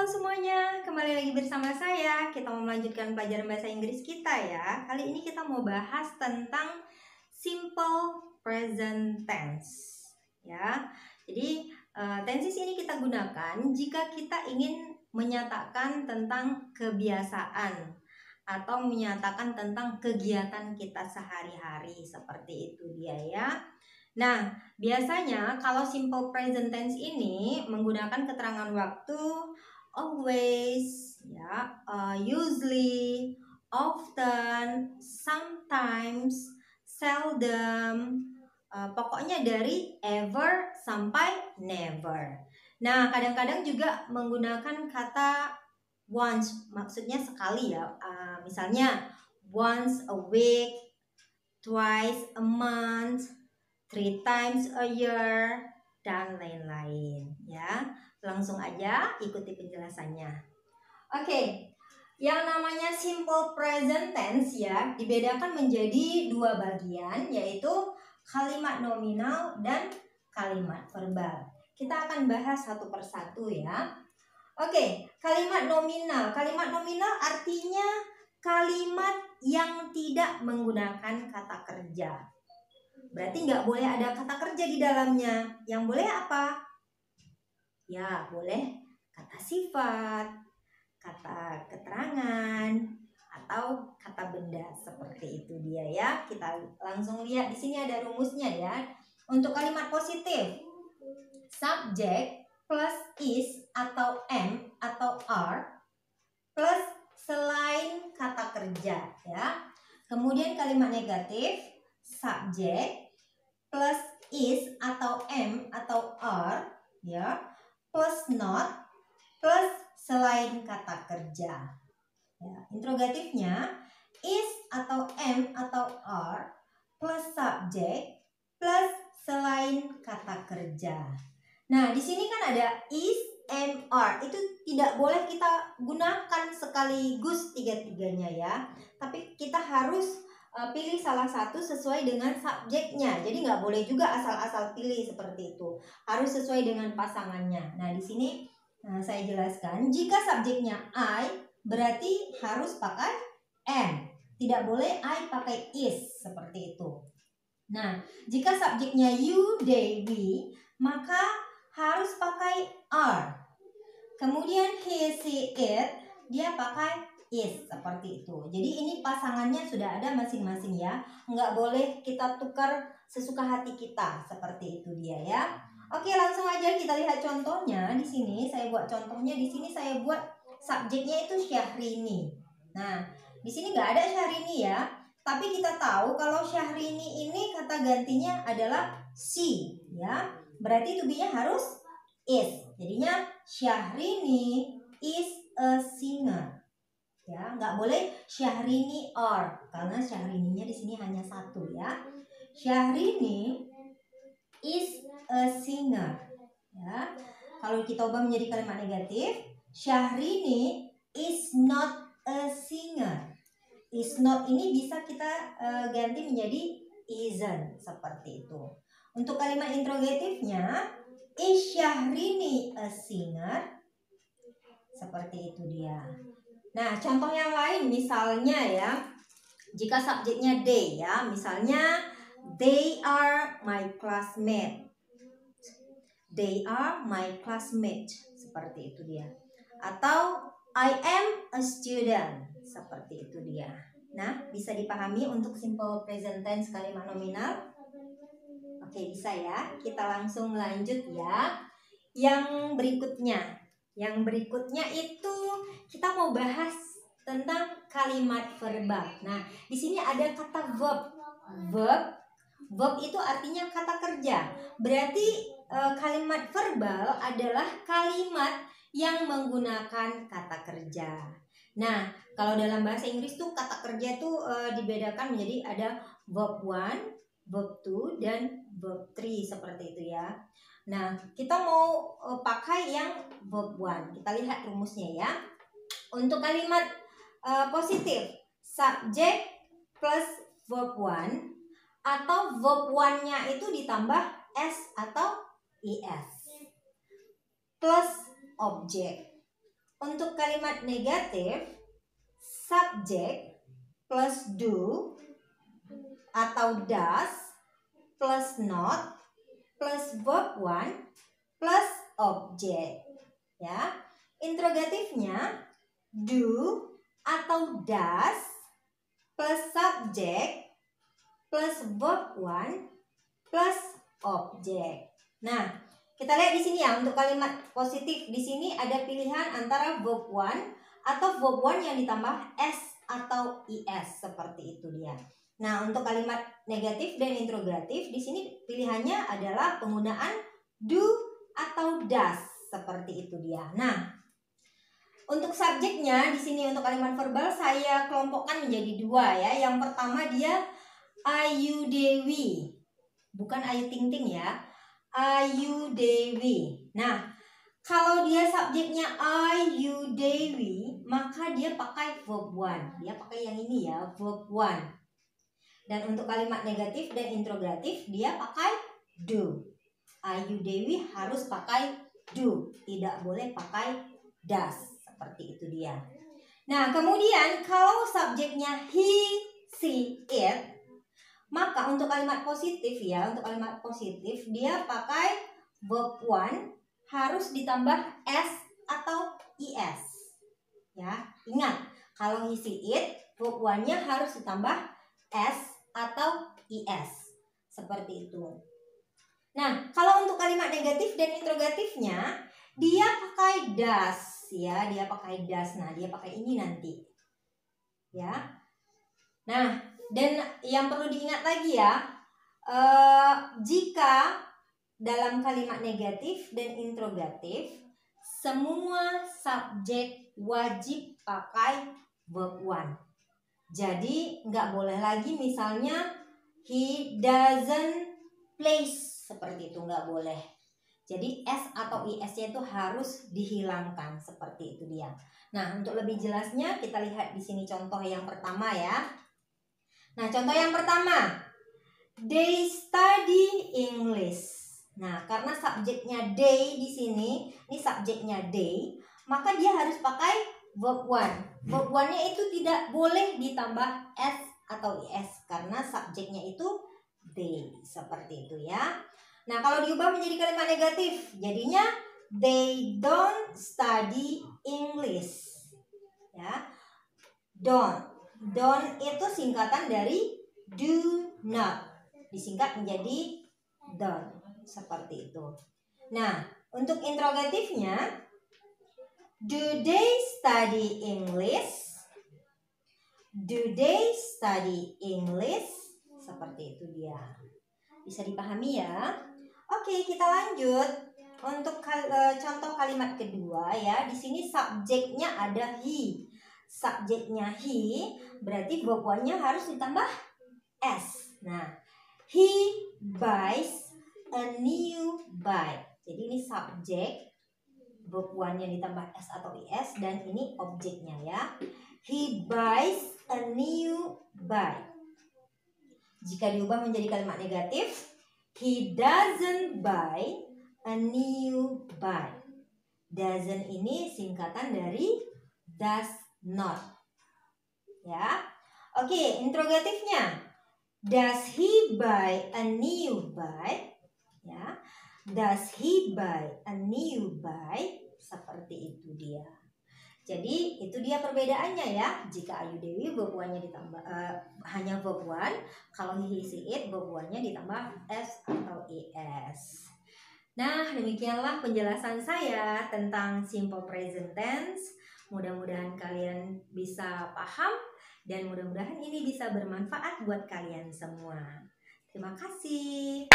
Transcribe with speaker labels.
Speaker 1: Halo semuanya, kembali lagi bersama saya. Kita mau melanjutkan pelajaran bahasa Inggris kita ya. Kali ini kita mau bahas tentang simple present tense ya. Jadi tenses ini kita gunakan jika kita ingin menyatakan tentang kebiasaan atau menyatakan tentang kegiatan kita sehari-hari, seperti itu dia ya. Nah, biasanya kalau simple present tense ini menggunakan keterangan waktu always, ya, usually, often, sometimes, seldom, pokoknya dari ever sampai never. Nah, kadang-kadang juga menggunakan kata once, maksudnya sekali ya. Misalnya once a week, twice a month, 3 times a year, dan lain-lain ya. Langsung aja ikuti penjelasannya. Oke, yang namanya simple present tense ya dibedakan menjadi dua bagian, yaitu kalimat nominal dan kalimat verbal. Kita akan bahas satu persatu ya. Oke, kalimat nominal. Kalimat nominal artinya kalimat yang tidak menggunakan kata kerja. Berarti nggak boleh ada kata kerja di dalamnya. Yang boleh apa? Ya, boleh kata sifat, kata keterangan, atau kata benda, seperti itu dia ya. Kita langsung lihat di sini ada rumusnya ya. Untuk kalimat positif, subject plus is atau am atau are plus selain kata kerja ya. Kemudian kalimat negatif, subject plus is atau am atau are ya, plus not plus selain kata kerja ya. Interrogatifnya is atau am atau are plus subject plus selain kata kerja. Nah, di sini kan ada is, am, are. Itu tidak boleh kita gunakan sekaligus tiga-tiganya ya. Tapi kita harus pilih salah satu sesuai dengan subjeknya. Jadi nggak boleh juga asal-asal pilih seperti itu. Harus sesuai dengan pasangannya. Nah, di sini saya jelaskan. Jika subjeknya I, berarti harus pakai am. Tidak boleh I pakai is, seperti itu. Nah, jika subjeknya you, they, we, maka harus pakai are. Kemudian he, she, it, dia pakai is, seperti itu. Jadi ini pasangannya sudah ada masing-masing ya. Nggak boleh kita tukar sesuka hati kita, seperti itu dia ya. Oke, langsung aja kita lihat contohnya. Di sini saya buat contohnya. Di sini saya buat subjeknya itu Syahrini. Nah, di sini nggak ada Syahrini ya. Tapi kita tahu kalau Syahrini ini kata gantinya adalah she ya. Berarti to be-nya harus is. Jadinya Syahrini is a singer. Ya, nggak boleh Syahrini are, karena Syahrini-nya di sini hanya satu ya. Syahrini is a singer. Ya. Kalau kita ubah menjadi kalimat negatif, Syahrini is not a singer. Is not ini bisa kita ganti menjadi isn't, seperti itu. Untuk kalimat interrogatifnya, is Syahrini a singer? Seperti itu dia. Nah, contoh yang lain misalnya ya, jika subjeknya they ya, misalnya they are my classmate. They are my classmate, seperti itu dia. Atau I am a student, seperti itu dia. Nah, bisa dipahami untuk simple present tense kalimat nominal? Oke, bisa ya. Kita langsung lanjut ya. Yang berikutnya itu kita mau bahas tentang kalimat verbal. Nah, di sini ada kata verb. Verb itu artinya kata kerja. Berarti kalimat verbal adalah kalimat yang menggunakan kata kerja. Nah, kalau dalam bahasa Inggris tuh kata kerja tuh dibedakan menjadi ada verb 1, verb 2, dan verb 3, seperti itu ya. Nah, kita mau pakai yang verb 1. Kita lihat rumusnya ya. Untuk kalimat positif, subject plus verb 1 atau verb 1-nya itu ditambah s atau es plus object. untuk kalimat negatif, subjek plus do atau does plus not plus verb one plus objek. Ya, interrogatifnya do atau does plus subjek plus verb one plus objek. Nah, kita lihat di sini ya, untuk kalimat positif di sini ada pilihan antara verb one atau verb one yang ditambah s atau is, seperti itu dia. Nah, untuk kalimat negatif dan interrogatif di sini pilihannya adalah penggunaan do atau does, seperti itu dia. Nah, untuk subjeknya di sini untuk kalimat verbal saya kelompokkan menjadi dua ya. Yang pertama dia Ayu Dewi, bukan Ayu Ting Ting ya. Ayu Dewi. Nah, kalau dia subjeknya Ayu Dewi, maka dia pakai verb one. Dia pakai yang ini ya, verb one. Dan untuk kalimat negatif dan interrogatif dia pakai do. Ayu Dewi harus pakai do, tidak boleh pakai does, seperti itu dia. Nah, kemudian kalau subjeknya he, she, it, maka untuk kalimat positif ya, untuk kalimat positif dia pakai verb one harus ditambah s atau is. Ya, ingat kalau he, she, it verb one-nya harus ditambah s atau is, seperti itu. Nah, kalau untuk kalimat negatif dan interrogatifnya dia pakai does ya, dia pakai does. Nah, dia pakai ini nanti. Ya. Nah, dan yang perlu diingat lagi ya, jika dalam kalimat negatif dan interrogatif semua subjek wajib pakai verb one. Jadi nggak boleh lagi misalnya he doesn't plays, seperti itu nggak boleh. Jadi s atau is-nya itu harus dihilangkan, seperti itu dia. Nah, untuk lebih jelasnya kita lihat di sini contoh yang pertama ya. Nah, contoh yang pertama, they study English. Nah, karena subjeknya they di sini, ini subjeknya they, maka dia harus pakai verb one. Verb one-nya itu tidak boleh ditambah s atau is karena subjeknya itu they, seperti itu ya. Nah, kalau diubah menjadi kalimat negatif, jadinya they don't study English. Ya. Don't itu singkatan dari do not. Disingkat menjadi don't, seperti itu. Nah, untuk interrogatifnya, do they study English? Do they study English? Seperti itu dia. Bisa dipahami ya? Oke, kita lanjut. Untuk contoh kalimat kedua ya. Di sini subjeknya ada he. Subjeknya he berarti verb one-nya harus ditambah s. Nah, he buys a new bike. Jadi ini subjek, verb one-nya ditambah s atau is, dan ini objeknya ya. He buys a new bike. Jika diubah menjadi kalimat negatif, he doesn't buy a new bike. Doesn't ini singkatan dari does not. Ya. Oke, interrogatifnya. Does he buy a new bike? Ya. Does he buy a new bike? Seperti itu dia. Jadi itu dia perbedaannya ya. Jika Ayu Dewi verb one-nya ditambah hanya verb one, kalau he, she, it verb one-nya ditambah s atau es. Nah, demikianlah penjelasan saya tentang simple present tense. Mudah-mudahan kalian bisa paham dan mudah-mudahan ini bisa bermanfaat buat kalian semua. Terima kasih.